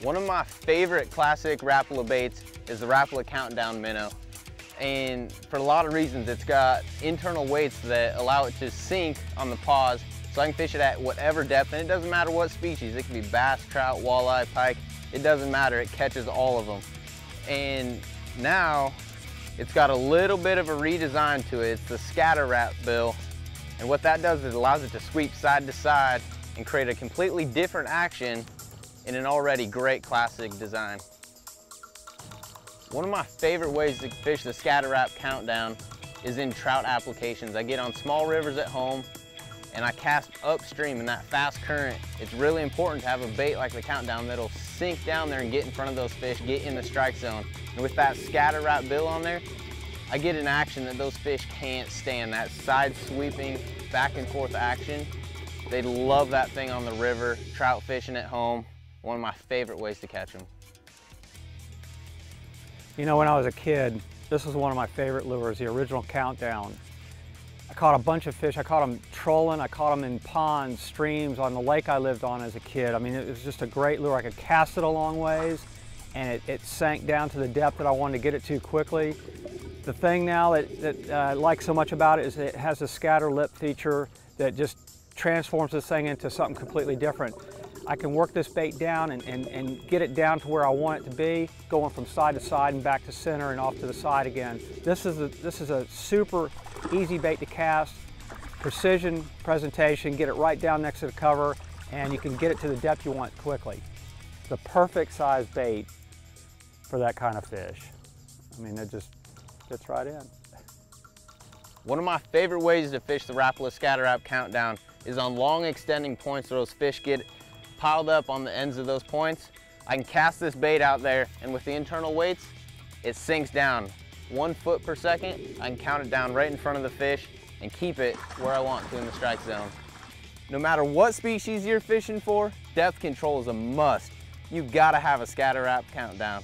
One of my favorite classic Rapala baits is the Rapala Countdown Minnow. And for a lot of reasons, it's got internal weights that allow it to sink on the pause, so I can fish it at whatever depth, and it doesn't matter what species. It can be bass, trout, walleye, pike, it doesn't matter, it catches all of them. And now, it's got a little bit of a redesign to it. It's the scatter wrap bill, and what that does is it allows it to sweep side to side and create a completely different action in an already great classic design. One of my favorite ways to fish the scatter wrap countdown is in trout applications. I get on small rivers at home and I cast upstream in that fast current. It's really important to have a bait like the countdown that'll sink down there and get in front of those fish, get in the strike zone. And with that scatter wrap bill on there, I get an action that those fish can't stand, that side sweeping back and forth action. They love that thing on the river, trout fishing at home. One of my favorite ways to catch them. You know, when I was a kid, this was one of my favorite lures, the original countdown. I caught a bunch of fish. I caught them trolling. I caught them in ponds, streams, on the lake I lived on as a kid. I mean, it was just a great lure. I could cast it a long ways, and it sank down to the depth that I wanted to get it to quickly. The thing now that I like so much about it is it has a scatter lip feature that just transforms this thing into something completely different. I can work this bait down and get it down to where I want it to be, going from side to side and back to center and off to the side again. This is a super easy bait to cast, precision presentation, get it right down next to the cover, and you can get it to the depth you want quickly. The perfect size bait for that kind of fish. I mean, it just fits right in. One of my favorite ways to fish the Rapala scatter wrap countdown is on long extending points where those fish get piled up on the ends of those points. I can cast this bait out there, and with the internal weights, it sinks down 1 foot per second. I can count it down right in front of the fish and keep it where I want to in the strike zone. No matter what species you're fishing for, depth control is a must. You've got to have a scatter wrap countdown.